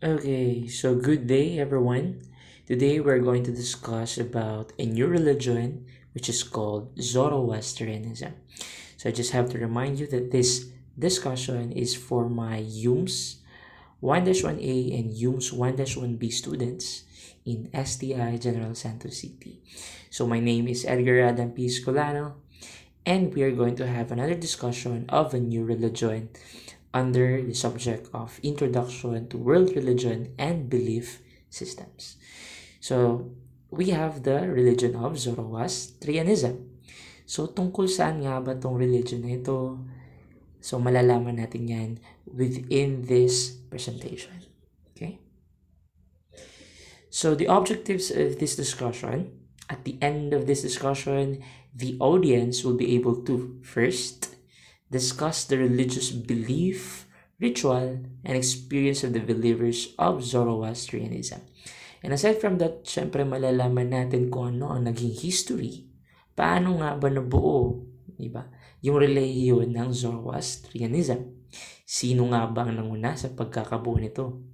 Okay, so good day everyone. Today we're going to discuss about a new religion which is called Zoroastrianism. So I just have to remind you that this discussion is for my UMS 1-1A and UMS 1-1B students in STI General Santos City. So my name is Edgar Adam P. Scolano and we are going to have another discussion of a new religion under the subject of Introduction to World Religion and Belief Systems. So, we have the religion of Zoroastrianism. So, tungkol saan nga ba tong religion na ito? So, malalaman natin yan within this presentation. Okay? So, the objectives of this discussion, at the end of this discussion, the audience will be able to first discuss the religious belief, ritual, and experience of the believers of Zoroastrianism. And aside from that, syempre malalaman natin kung ano ang naging history. Paano nga ba nabuo, diba? Yung relihiyon ng Zoroastrianism. Sino nga ba ang nanguna sa pagkakabuo nito?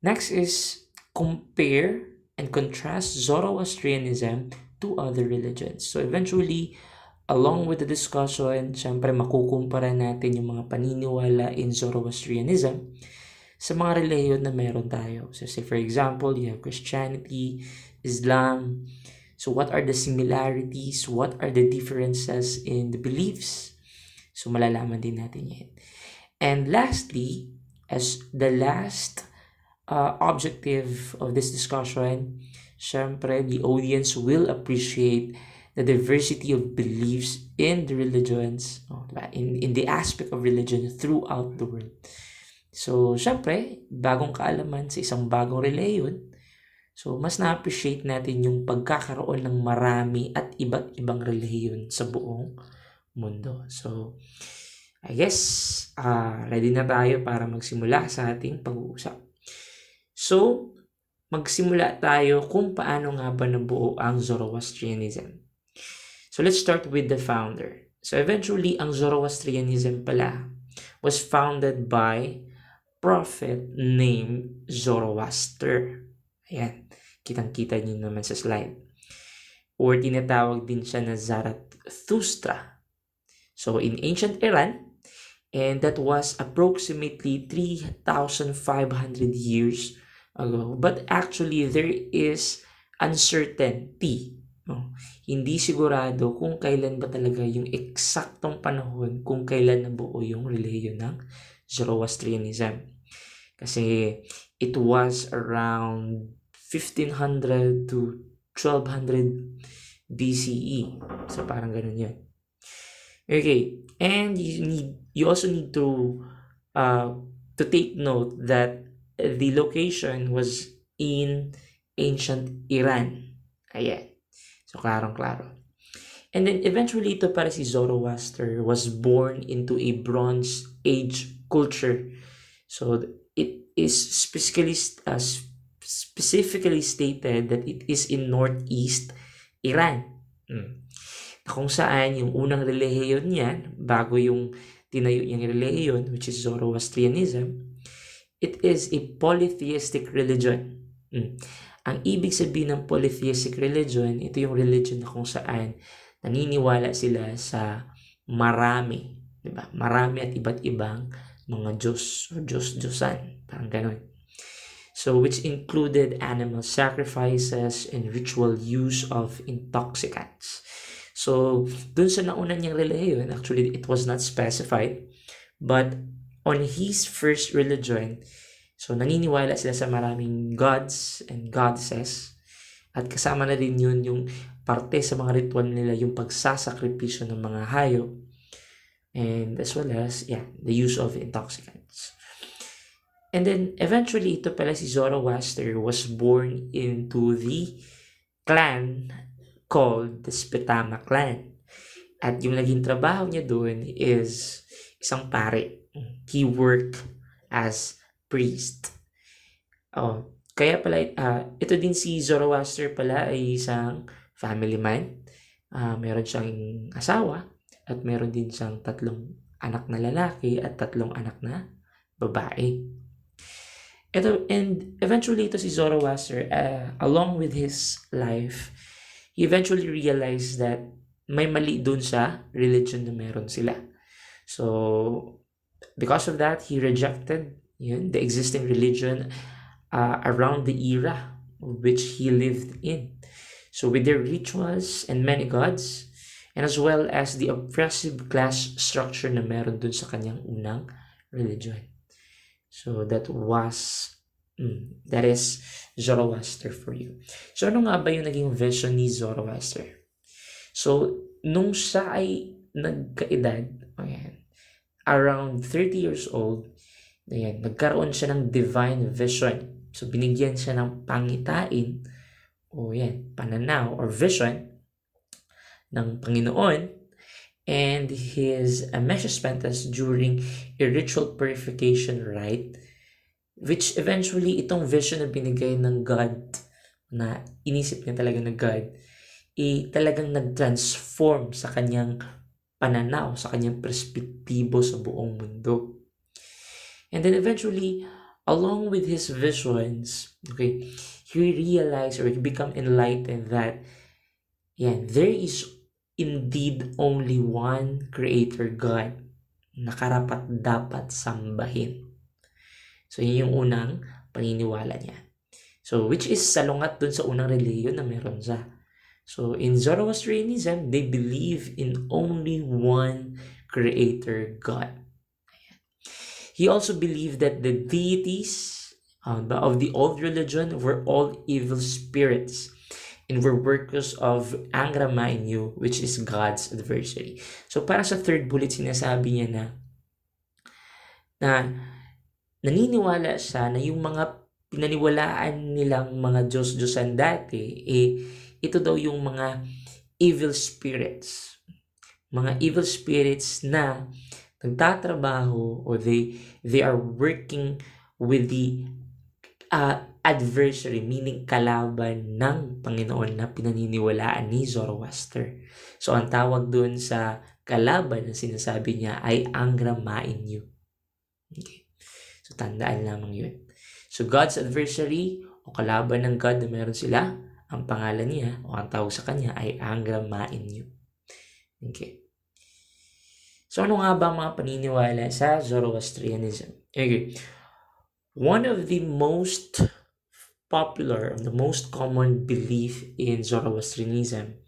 Next is compare and contrast Zoroastrianism to other religions. So eventually, along with the discussion, syempre makukumpara natin yung mga paniniwala in Zoroastrianism sa mga relihiyon na meron tayo. So say for example, you have Christianity, Islam. So what are the similarities? What are the differences in the beliefs? So malalaman din natin yan. And lastly, as the last objective of this discussion, syempre the audience will appreciate the diversity of beliefs in the religions, in the aspect of religion throughout the world. So, syempre, bagong kaalaman sa isang bagong reliyon. So, mas na-appreciate natin yung pagkakaroon ng marami at iba't ibang reliyon sa buong mundo. So, I guess, ready na tayo para magsimula sa ating pag-uusap. So, magsimula tayo kung paano nga ba nabuo ang Zoroastrianism. So, let's start with the founder. So, eventually, ang Zoroastrianism pala was founded by prophet named Zoroaster. Ayan, kitang-kita niyo naman sa slide. Or tinatawag din siya na Zarathustra. So, in ancient Iran, and that was approximately 3,500 years ago. But actually, there is uncertainty. No? Hindi sigurado kung kailan ba talaga yung eksaktong panahon kung kailan nabuo yung relihiyon ng Zoroastrianism. Kasi it was around 1500 to 1200 BCE. So parang ganun yun. Okay, and you also need to take note that the location was in ancient Iran. Ayan. So klarong-klaro. And then eventually ito para si Zoroaster was born into a Bronze Age culture. So it is specifically stated that it is in northeast Iran. Kung saan yung unang relihiyon niyan, bago yung tinayo niyang relihiyon, which is Zoroastrianism, it is a polytheistic religion. Ang ibig sabihin ng polytheistic religion, ito yung religion na kung saan naniniwala sila sa marami, diba? Marami at iba't ibang mga Diyos o Diyos-Diyosan, parang ganun. So, which included animal sacrifices and ritual use of intoxicants. So, dun sa nauna niyang relihiyon, actually, it was not specified, but on his first religion, so naniniwala sila sa maraming gods and goddesses, at kasama na din yun yung parte sa mga ritual nila, yung pagsasakripisyo ng mga hayop, and as well as, the use of intoxicants. And then, eventually, ito pala si Zoroaster was born into the clan called the Spitama clan. At yung naging trabaho niya doon is isang pare. He worked as priest. Kaya pala, ito din si Zoroaster pala ay isang family man. Meron siyang asawa at meron din siyang 3 anak na lalaki at 3 anak na babae. And eventually ito si Zoroaster, along with his life, he eventually realized that may mali dun sa religion na meron sila. So, because of that, he rejected the existing religion around the era which he lived in. So, with their rituals and many gods, and as well as the oppressive class structure na meron dun sa kanyang unang religion. So, that is Zoroaster for you. So, ano nga ba yung naging vision ni Zoroaster? So, nung siya ay nagkaedad, around 30 years old, nagkaroon siya ng divine vision. So, binigyan siya ng pangitain, pananaw or vision ng Panginoon, and his message spent us during a ritual purification rite, which eventually itong vision na binigay ng God, na inisip niya talaga ng God, talagang nag-transform sa kanyang pananaw, sa kanyang perspektibo sa buong mundo. And then eventually, along with his visions, he realized or he became enlightened that there is indeed only one Creator God na karapat dapat sambahin. So, yun yung unang paniniwala niya. So, which is salungat dun sa unang reliyon na meron siya. So, in Zoroastrianism, they believe in only one Creator God. He also believed that the deities of the old religion were all evil spirits and were workers of Angra Mainyu, which is God's adversary. So, para sa third bullet, sinasabi niya na naniniwala siya na yung mga pinaniwalaan nilang mga Diyos-Diyosan dati, ito daw yung mga evil spirits. Mga evil spirits na nagtatrabaho or they are working with the adversary, meaning kalaban ng Panginoon na pinaniniwalaan ni Zoroaster. So, ang tawag dun sa kalaban na sinasabi niya ay Angra Mainyu. Okay. So, tandaan lamang yun. So, God's adversary o kalaban ng God na meron sila, ang pangalan niya o ang tawag sa kanya ay Angra Mainyu. Okay. So, ano nga ba mga paniniwala sa Zoroastrianism? Okay. One of the most popular, the most common belief in Zoroastrianism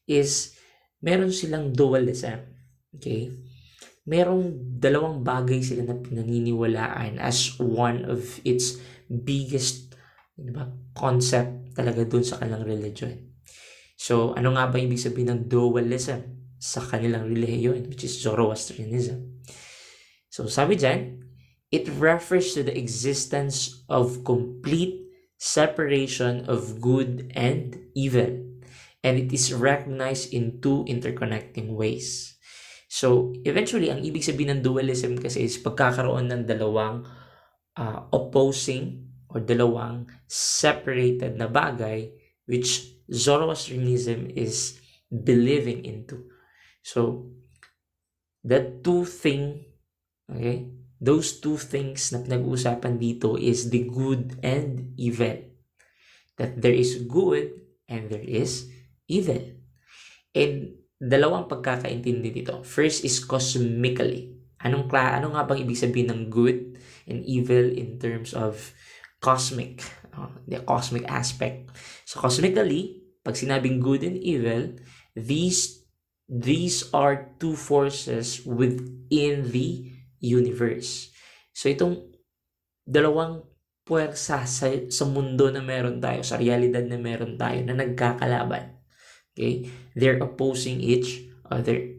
is meron silang dualism. Okay? Merong dalawang bagay sila na pinaniniwalaan as one of its biggest concept talaga dun sa kanilang religion. So, ano nga ba ibig sabihin ng dualism sa kanilang relihiyon, which is Zoroastrianism? So, sabi dyan, it refers to the existence of complete separation of good and evil, and it is recognized in two interconnecting ways. So, eventually, ang ibig sabihin ng dualism kasi is pagkakaroon ng dalawang opposing or dalawang separated na bagay which Zoroastrianism is believing into. So, those two things na pinag-uusapan dito is the good and evil. That there is good and there is evil. And dalawang pagkakaintindi dito. First is cosmically. Ano nga bang ibig sabihin ng good and evil in terms of cosmic, the cosmic aspect? So cosmically, pag sinabing good and evil, these are two forces within the universe. So itong dalawang puwersa sa mundo na meron tayo, sa realidad na meron tayo na nagkakalaban. Okay? They're opposing each other.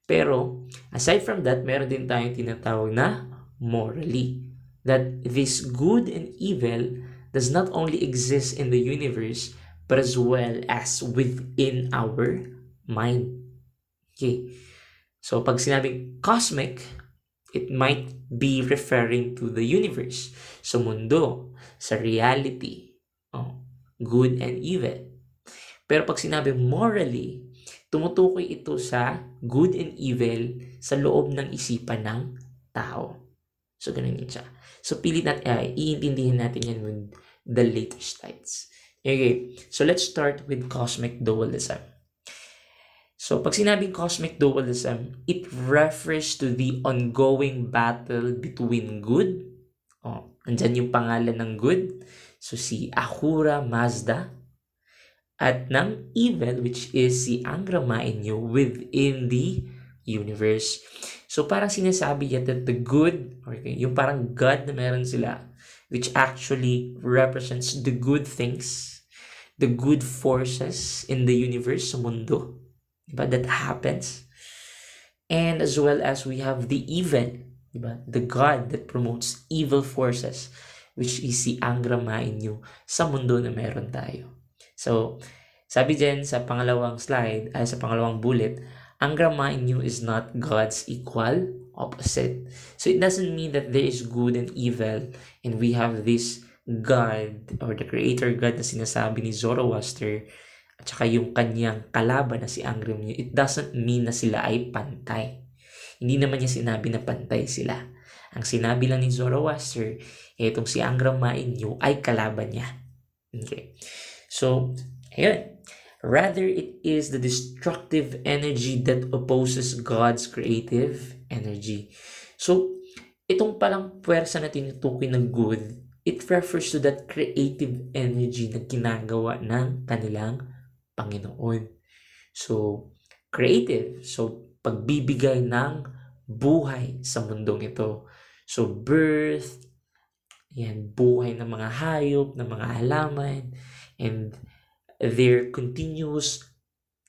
Pero, aside from that, meron din tayong tinatawag na morally. That this good and evil does not only exist in the universe, but as well as within our mind. Okay? So, pag sinabing cosmic, it might be referring to the universe, sa mundo, sa reality, good and evil. Pero pag sinabi morally, tumutukoy ito sa good and evil sa loob ng isipan ng tao. So, ganun yun siya. So, pilit natin, iintindihan natin yan with the later slides. Okay, so let's start with cosmic dualism. So, pag sinabing cosmic dualism, it refers to the ongoing battle between good. Andyan yung pangalan ng good. So, si Ahura Mazda. At ng evil, which is si Angra Mainyu within the universe. So, parang sinasabi niya that the good, okay, yung parang God na meron sila, which actually represents the good things, the good forces in the universe, sa mundo, diba, that happens. And as well as we have the evil, diba, the God that promotes evil forces, which is si Angra Mainyu sa mundo na meron tayo. So, sabi dyan sa pangalawang slide, sa pangalawang bullet, Angra Mainyu is not God's equal opposite. So, it doesn't mean that there is good and evil and we have this God or the creator God na sinasabi ni Zoroaster at saka yung kanyang kalaban na si Angra Mainyu. It doesn't mean na sila ay pantay. Hindi naman niya sinabi na pantay sila. Ang sinabi lang ni Zoroaster, itong si Angra Mainyu ay kalaban niya. Okay. So, ayun. Rather, it is the destructive energy that opposes God's creative energy. So, itong palang puwersa na tinutukoy ng good, it refers to that creative energy na ginagawa ng kanilang Panginoon. So, creative. So, pagbibigay ng buhay sa mundong ito. So, birth, yan, buhay ng mga hayop, ng mga halaman, and their continuous,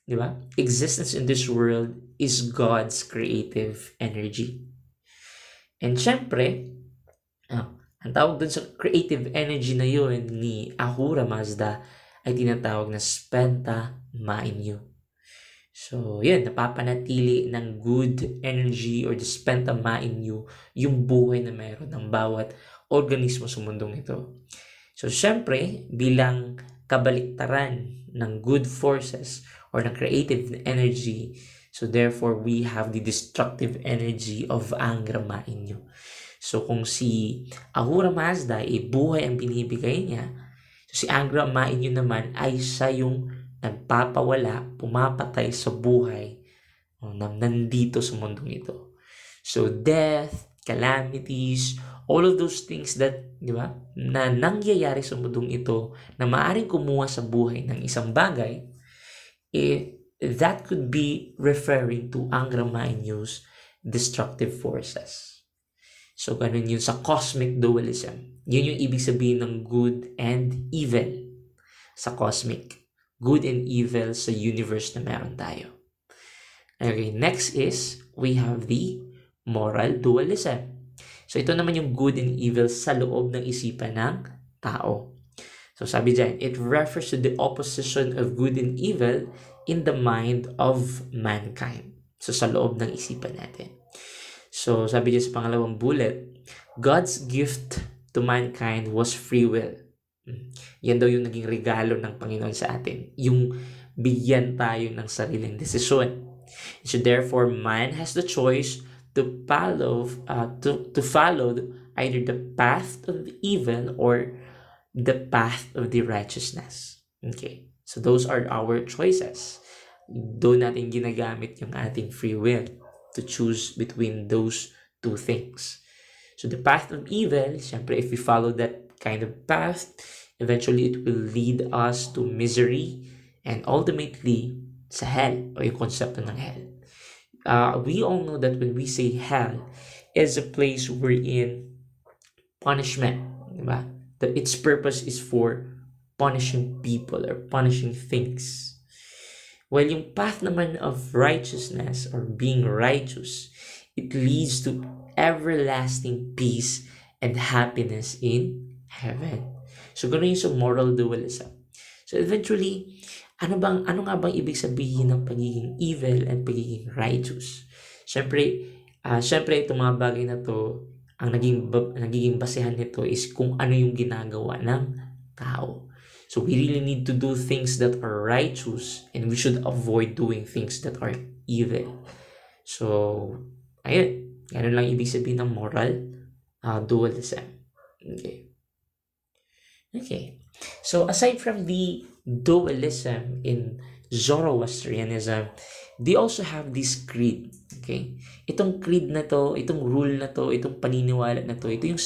di ba, existence in this world is God's creative energy. And syempre, ang tawag dun sa creative energy na yun ni Ahura Mazda ay tinatawag na Spenta Mainyu. So, yun, napapanatili ng good energy or the Spenta Mainyu yung buhay na meron ng bawat organismo sa mundong ito. So, syempre, bilang kabaliktaran ng good forces or ng creative energy, so therefore we have the destructive energy of Angra Mainyu. So kung si Ahura Mazda buhay ang binibigay niya, so si Angra Mainyu naman ay siya yung nagpapawala, pumapatay sa buhay na nandito sa mundong ito. So death, calamities, all of those things that, di ba, na nangyayari sa mundong ito na maaaring kumuha sa buhay ng isang bagay, that could be referring to Angra Mainyu's destructive forces. So, ganun yun sa cosmic dualism. Yun yung ibig sabihin ng good and evil sa cosmic. Good and evil sa universe na meron tayo. Okay, next is, we have the moral dualism. So, ito naman yung good and evil sa loob ng isipan ng tao. So, sabi dyan, it refers to the opposition of good and evil in the mind of mankind. So, sa loob ng isipan natin. So, sabi dyan sa pangalawang bullet, God's gift to mankind was free will. Yan daw yung naging regalo ng Panginoon sa atin. Yung bigyan tayo ng sariling desisyon. So, therefore, man has the choice to follow either the path of the evil or the path of the righteousness. Okay, so those are our choices. Doon natin ginagamit yung ating free will to choose between those two things. So the path of evil, syempre if we follow that kind of path, eventually it will lead us to misery and ultimately sa hell o yung konsepto ng hell. We all know that when we say hell is a place wherein punishment, diba? That its purpose is for punishing people or punishing things. Well, yung path naman of righteousness or being righteous, it leads to everlasting peace and happiness in heaven. So, ganun yung sa moral dualism. So, eventually, ano nga bang ibig sabihin ng pagiging evil and pagiging righteous? Siyempre itong mga bagay na to, ang nagiging basehan nito is kung ano yung ginagawa ng tao. So we really need to do things that are righteous and we should avoid doing things that are evil. So, ayun. Ganun lang ibig sabihin ng moral dualism. Okay. Okay. So aside from the dualism in Zoroastrianism, they also have this creed. Okay? Itong creed na to, itong rule na to, itong paniniwala na to, ito yung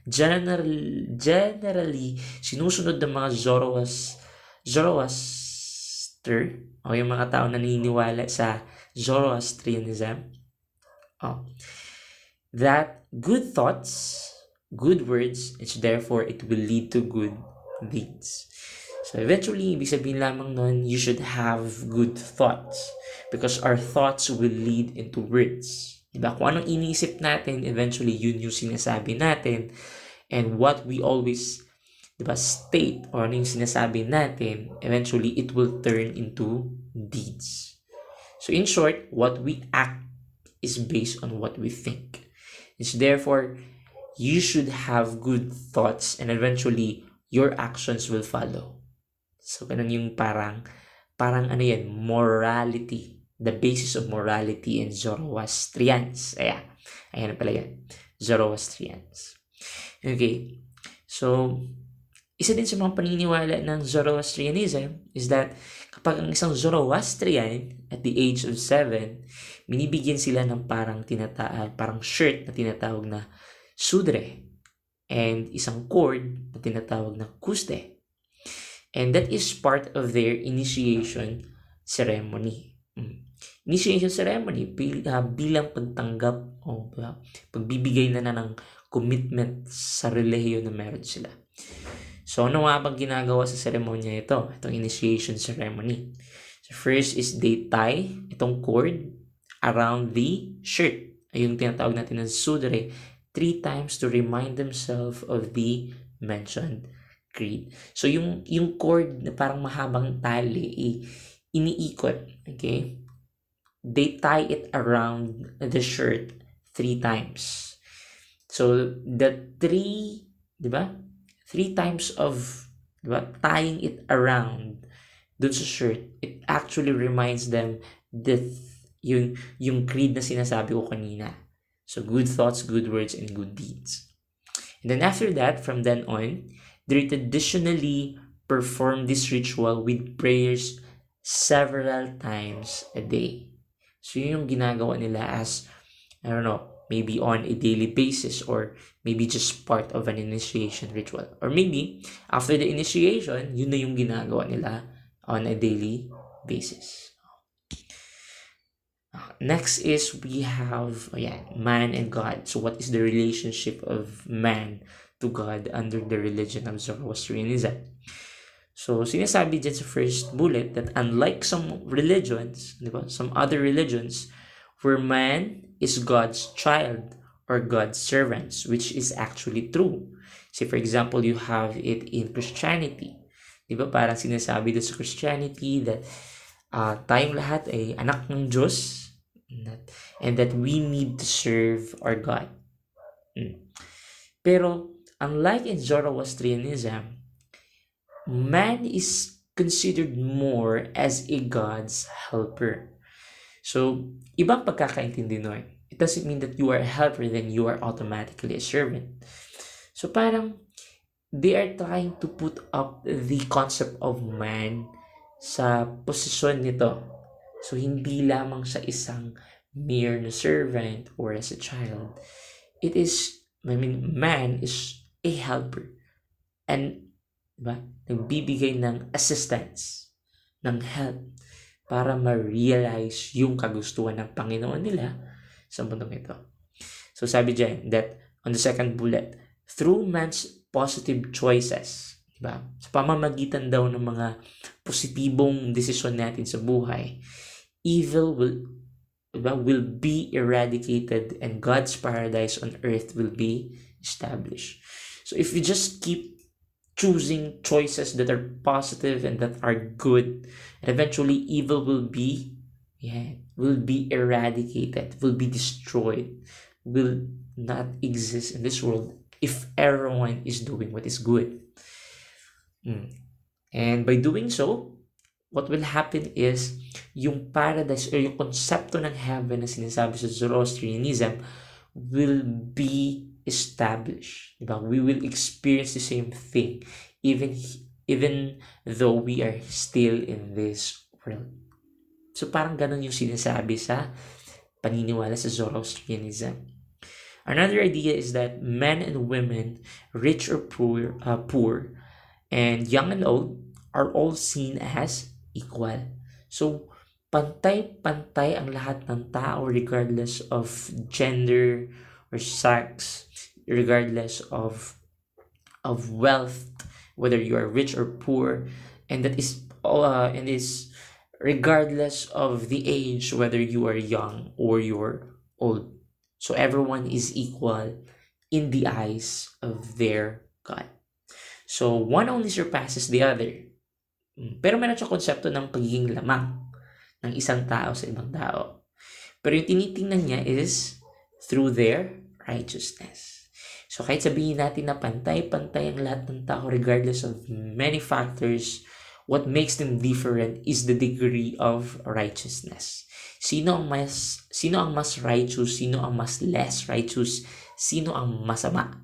generally sinusunod ng mga Zoroaster, o yung mga tao na naniniwala sa Zoroastrianism, that good thoughts, good words, therefore it will lead to good deeds. So eventually, ibig sabihin lamang nun, you should have good thoughts because our thoughts will lead into words. Diba? Kung anong iniisip natin, eventually yun yung sinasabi natin. And what we always state or ano yung sinasabi natin, eventually it will turn into deeds. So in short, what we act is based on what we think. It's therefore, you should have good thoughts and eventually your actions will follow. So ganun yung parang ano yan, morality. The basis of morality in Zoroastrians. Ayan pala yan. Zoroastrians. Okay. So, isa din sa mga paniniwala ng Zoroastrianism is that kapag ang isang Zoroastrian at the age of 7, binibigyan sila ng parang shirt na tinatawag na sudre and isang cord na tinatawag na kuste. And that is part of their initiation ceremony. Initiation ceremony bilang pagtanggap o pagbibigay na ng commitment sa relihiyon na meron sila. So, ano nga bang ginagawa sa seremonya ito? Itong initiation ceremony. So, first is they tie itong cord around the shirt. Yung tinatawag natin ng sudre 3 times to remind themselves of the mentioned creed. So, yung cord na parang mahabang tali, iniikot. Okay? They tie it around the shirt 3 times. So, the 3 times of tying it around dun sa shirt, it actually reminds them that yung creed na sinasabi ko kanina. So, good thoughts, good words, and good deeds. And then after that, from then on, they traditionally perform this ritual with prayers several times a day. So, yun yung ginagawa nila as, I don't know, maybe on a daily basis or maybe just part of an initiation ritual. Or maybe, after the initiation, yun na yung ginagawa nila on a daily basis. Next is we have man and God. So, what is the relationship of man to God under the religion of Zoroastrianism? So, sinasabi dyan sa first bullet that unlike some religions, some other religions, where man is God's child or God's servants, which is actually true. Say, for example, you have it in Christianity. Parang sinasabi doon sa Christianity that tayong lahat ay anak ng Diyos and that we need to serve our God. Pero, unlike in Zoroastrianism, man is considered more as a God's helper. So, ibang pagkakaintindi nun. It doesn't mean that you are a helper, then you are automatically a servant. So, parang they are trying to put up the concept of man sa posisyon nito. So, hindi lamang sa isang mere na servant or as a child. It is, man is a helper. And, nagbibigay ng assistance, ng help, para ma-realize yung kagustuhan ng Panginoon nila sa mundong ito. So, sabi dyan, that on the second bullet, through man's positive choices, sa pamamagitan daw ng mga positibong desisyon natin sa buhay, evil will be eradicated and God's paradise on earth will be established. So, if we just keep choosing choices that are positive and that are good, and eventually evil will be eradicated, will be destroyed, will not exist in this world if everyone is doing what is good. And by doing so, what will happen is yung paradise or yung konsepto ng heaven na sinasabi sa Zoroastrianism will be established. Diba? We will experience the same thing even though we are still in this world. So parang ganun yung sinasabi sa paniniwala sa Zoroastrianism. Another idea is that men and women, rich or poor, and young and old, are all seen as equal. So, pantay-pantay ang lahat ng tao regardless of gender or sex, regardless of wealth, whether you are rich or poor, and that is regardless of the age, whether you are young or you're old. So everyone is equal in the eyes of their God. So one only surpasses the other. Pero meron siya konsepto ng pagiging lamang ng isang tao sa ibang tao. Pero yung tinitingnan niya is through their righteousness. So kahit sabihin natin na pantay-pantay ang lahat ng tao regardless of many factors, what makes them different is the degree of righteousness. Sino ang mas righteous, sino ang mas less righteous, sino ang masama.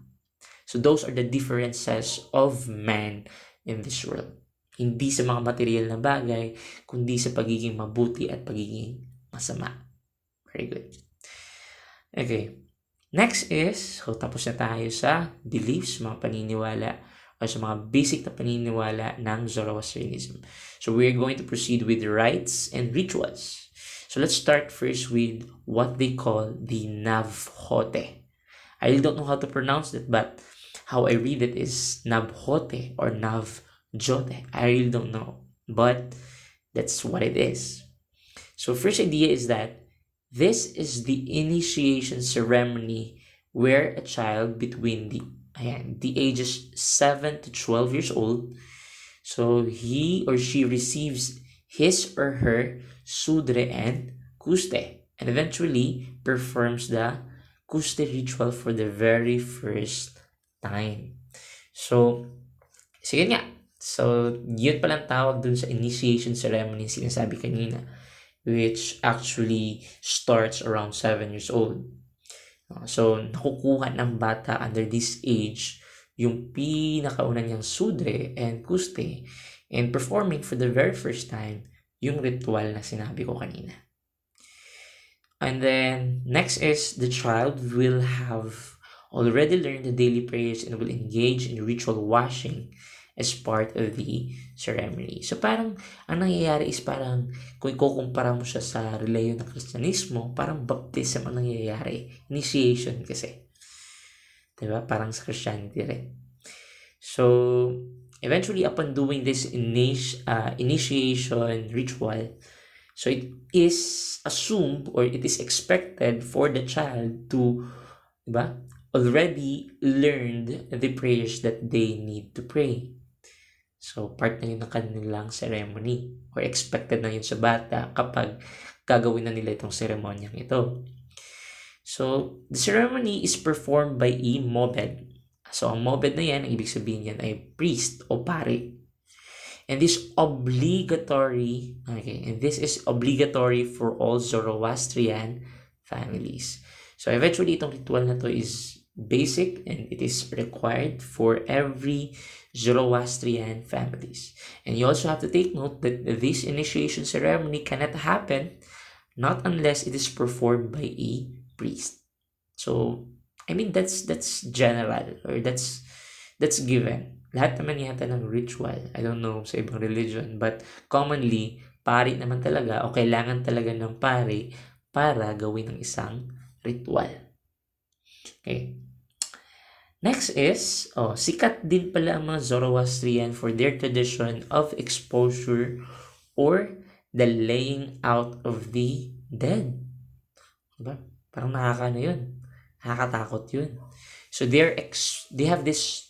So those are the differences of man in this world. Hindi sa mga material na bagay, kundi sa pagiging mabuti at pagiging masama. Very good. Okay. Next is, so tapos na tayo sa beliefs, mga paniniwala, o sa mga basic na paniniwala ng Zoroastrianism. So we're going to proceed with rites and rituals. So let's start first with what they call the Navhote. I really don't know how to pronounce it, but how I read it is Navhote or Navjote. I really don't know, but that's what it is. So first idea is that this is the initiation ceremony where a child between the ages 7 to 12 years old, so he or she receives his or her sudre and kuste and eventually performs the kuste ritual for the very first time. So, sige nga. So, yun palang tawag dun sa initiation ceremony sinasabi kanina, which actually starts around 7 years old. So, nakukuha ng bata under this age yung pinakauna niyang sudre and kuste and performing for the very first time yung ritual na sinabi ko kanina. And then, next is the child will have already learned the daily prayers and will engage in ritual washing as part of the ceremony. So parang, ang nangyayari is parang, kung ikukumpara mo siya sa reliyon ng Kristyanismo, parang baptism ang nangyayari. Initiation kasi. Diba? Parang sa Christianity rin. So, eventually, upon doing this initiation ritual, so it is assumed or it is expected for the child to, diba, already learned the prayers that they need to pray. So, part na yun ng kanilang ceremony or expected na yun sa bata kapag gagawin na nila itong seremonyang ito. So, the ceremony is performed by a mobed. So, ang mobed na yan, ang ibig sabihin yan ay priest o pari. And this is obligatory for all Zoroastrian families. So, eventually, itong ritual na to is basic and it is required for every Zoroastrian families. And you also have to take note that this initiation ceremony cannot happen not unless it is performed by a priest. So, I mean, that's general or that's given. Lahat naman yata ng ritual. I don't know sa ibang religion, but commonly, pari naman talaga o kailangan talaga ng pari para gawin ng isang ritual. Okay. Next is, sikat din pala ang mga Zoroastrian for their tradition of exposure or the laying out of the dead. Diba? Parang yun. Nakakatakot yun. So they have this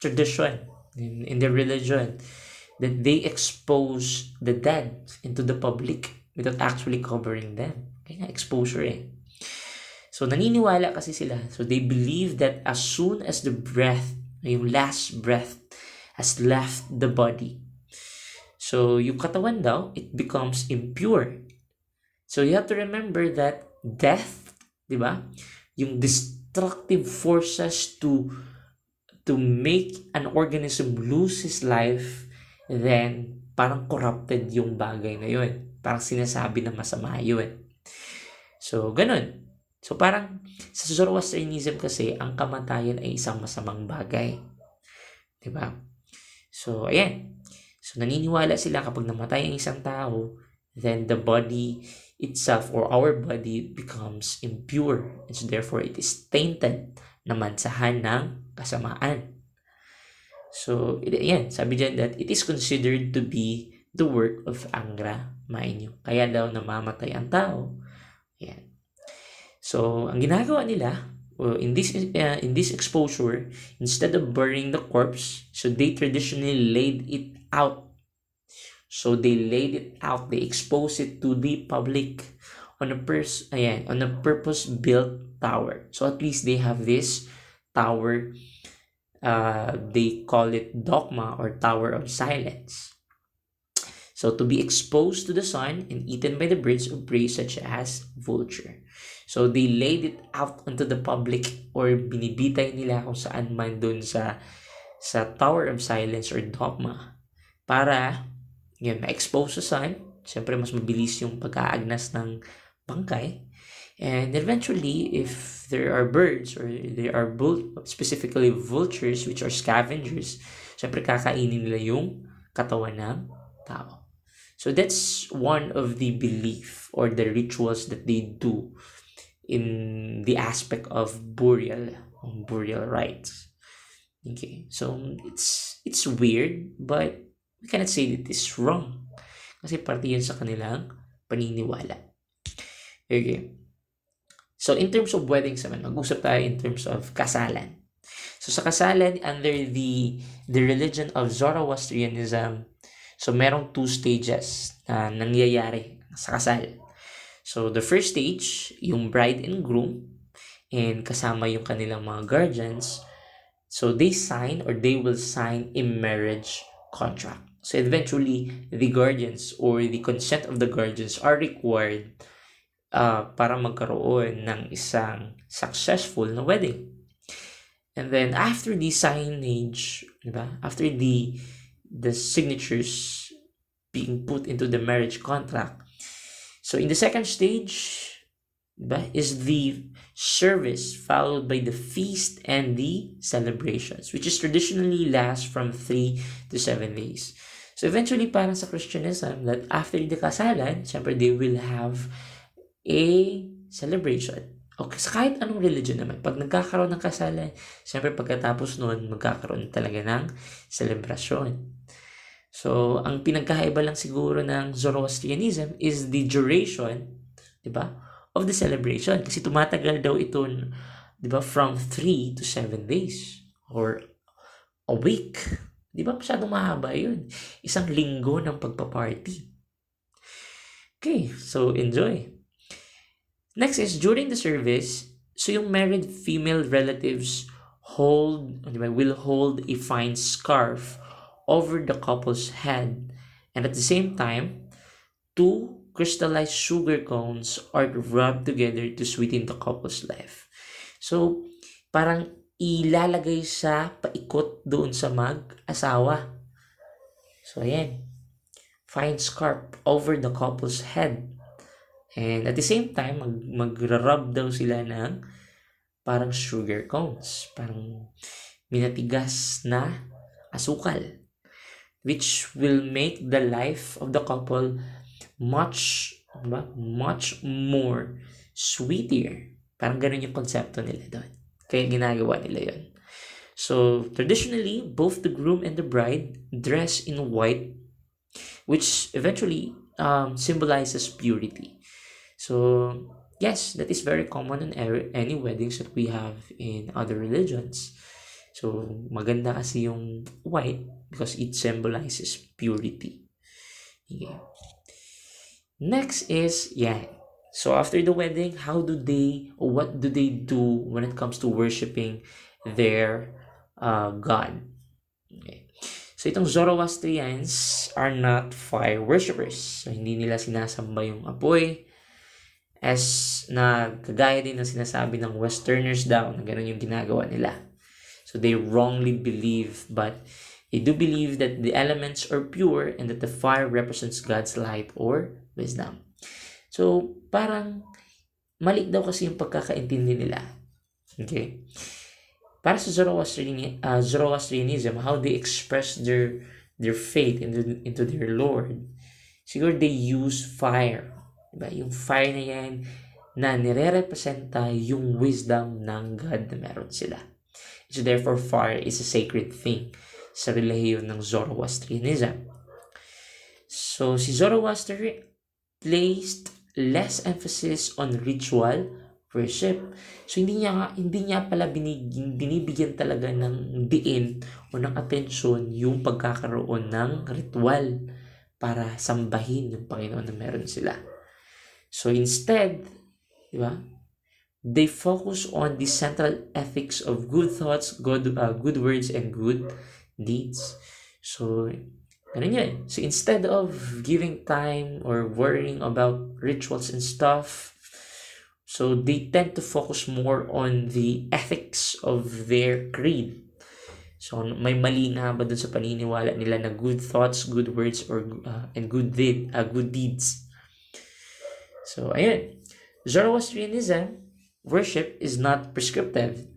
tradition in their religion that they expose the dead into the public without actually covering them. Kaya nga, exposure eh. So, naniniwala kasi sila. So, they believe that as soon as the breath, yung last breath, has left the body, so, yung katawan daw, it becomes impure. So, you have to remember that death, di ba? yung destructive forces to make an organism lose his life, then parang corrupted yung bagay na yun. Parang sinasabi na masama yun. So, ganun. So, parang sa Zoroastrianism kasi, ang kamatayan ay isang masamang bagay. Diba? So, ayan. So, naniniwala sila kapag namatay ang isang tao, then the body itself or our body becomes impure. And so, therefore, it is tainted na mansahan ng kasamaan. So, yan, sabi dyan that it is considered to be the work of Angra Mainyo. Kaya daw namamatay ang tao. Yan. So, ang ginagawa nila, in this exposure, instead of burying the corpse, so they traditionally laid it out. So, they laid it out. They exposed it to the public on a purpose-built tower. So, at least they have this tower. They call it dogma or tower of silence. So to be exposed to the sun and eaten by the birds of prey such as vulture. So they laid it out onto the public or binibitay nila kung saan man dun sa tower of silence or dogma para yun, ma-expose sa sun. Siyempre mas mabilis yung pag-aagnas ng bangkay. And eventually, if there are birds or there are specifically vultures which are scavengers, syempre kakainin nila yung katawan ng tao. So that's one of the belief or the rituals that they do in the aspect of burial rites. Okay, so it's weird, but we cannot say that it's wrong kasi parte yun sa kanilang paniniwala. Okay. So, in terms of weddings naman, mag-usap tayo in terms of kasalan. So, sa kasalan, under the religion of Zoroastrianism, so, merong 2 stages na nangyayari sa kasal. So, the first stage, yung bride and groom, and kasama yung kanilang mga guardians, so, they will sign a marriage contract. So, eventually, the guardians or the consent of the guardians are required para magkaroon ng isang successful na wedding. And then after the signage, diba? After the signatures being put into the marriage contract, so in the second stage, diba, is the service followed by the feast and the celebrations, which is traditionally lasts from 3 to 7 days. So eventually, parang sa Christianism, that after the kasalan, syempre they will have a celebration. Okay, sa kahit anong religion naman, pag nagkakaroon ng kasalan, siyempre pagkatapos nun, magkakaroon talaga ng celebration. So, ang pinagkaiba lang siguro ng Zoroastrianism is the duration, di ba, of the celebration. Kasi tumatagal daw ito, di ba, from 3 to 7 days or a week. Di ba, masyadong mahaba yun. Isang linggo ng pagpaparty. Okay, so enjoy. Next is during the service, so yung married female relatives will hold a fine scarf over the couple's head, and at the same time, 2 crystallized sugar cones are rubbed together to sweeten the couple's life. So, parang ilalagay sa paikot doon sa mag-asawa. So, ayan. Fine scarf over the couple's head. And at the same time, mag-rub daw sila ng parang sugar cones. Parang minatigas na asukal. Which will make the life of the couple much more sweeter. Parang ganun yung konsepto nila doon. Kaya ginagawa nila yun. So, traditionally, both the groom and the bride dress in white, which eventually symbolizes purity. So, yes, that is very common in any weddings that we have in other religions. So, maganda kasi yung white because it symbolizes purity. Okay. Next is, so after the wedding, what do they do when it comes to worshiping their God? Okay. So, itong Zoroastrians are not fire worshippers. So, hindi nila sinasamba yung apoy. As na kagaya din ng sinasabi ng Westerners daw na ganun yung ginagawa nila. So they wrongly believe, but they do believe that the elements are pure and that the fire represents God's light or wisdom. So parang mali daw kasi yung pagkakaintindi nila. Okay? Para sa Zoroastrianism, how they express their faith into their Lord, siguro they use fire. Diba? Yung fire na yan na nire-representa yung wisdom ng God na meron sila. So therefore, fire is a sacred thing sa relihiyon ng Zoroastrianism. So si Zoroaster placed less emphasis on ritual worship. So hindi niya pala binibigyan talaga ng diin o ng atensyon yung pagkakaroon ng ritual para sambahin yung Panginoon na meron sila. So instead, di ba? They focus on the central ethics of good thoughts, good words, and good deeds. So, ganun yun. So, instead of giving time or worrying about rituals and stuff, so they tend to focus more on the ethics of their creed. So, may mali nga ba dun sa paniniwala nila na good thoughts, good words, or and good deeds? So, ayun. Zoroastrianism worship is not prescriptive.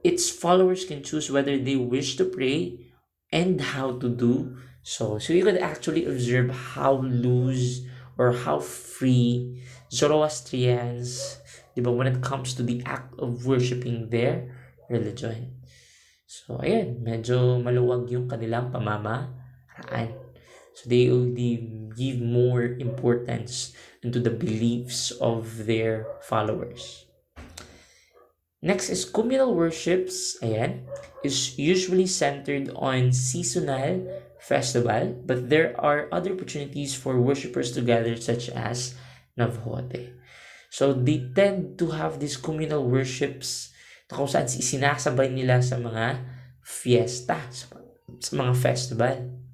Its followers can choose whether they wish to pray and how to do so. So you could actually observe how loose or how free Zoroastrians, diba, when it comes to the act of worshiping their religion. So ayan, medyo maluwag yung kanilang pamamaraan. So they give more importance into the beliefs of their followers. Next is communal worships. Ayan, is usually centered on seasonal festival, but there are other opportunities for worshippers to gather, such as Navhote. So they tend to have these communal worships na kung saan sinasabay nila sa mga fiesta, sa mga festival.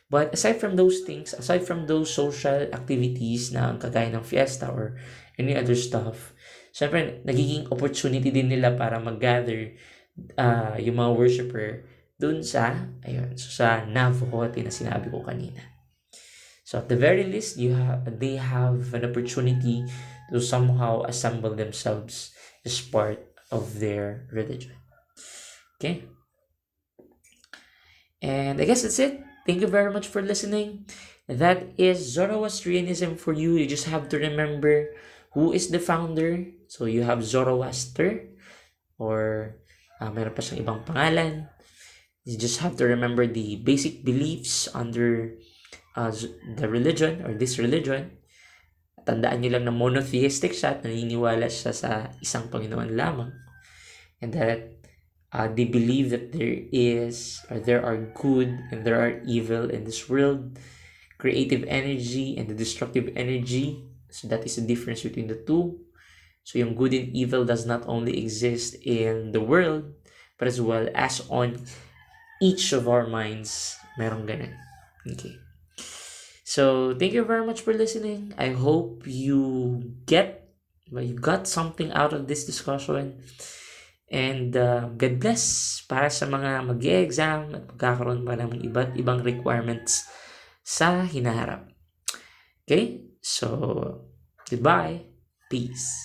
But aside from those things, aside from those social activities na kagaya ng fiesta or any other stuff, syempre nagiging opportunity din nila para mag-gather yung mga worshipper dun sa, sa Navhote na sinabi ko kanina. So at the very least, they have an opportunity to somehow assemble themselves as part of their religion. Okay? And I guess that's it. Thank you very much for listening. That is Zoroastrianism for you. You just have to remember who is the founder. So you have Zoroaster, or meron pa siyang ibang pangalan. You just have to remember the basic beliefs under the religion or this religion. Tandaan nyo lang na monotheistic siya at naniniwala siya sa isang Panginoon lamang. And that they believe that there are good and there are evil in this world, creative energy and the destructive energy. So that is the difference between the two. So yung good and evil does not only exist in the world, but as well as on each of our minds. Merong ganun. Okay. So thank you very much for listening. I hope you got something out of this discussion. And God bless para sa mga mag-e-exam at magkakaroon pa ng iba't ibang requirements sa hinaharap. Okay? So, goodbye. Peace.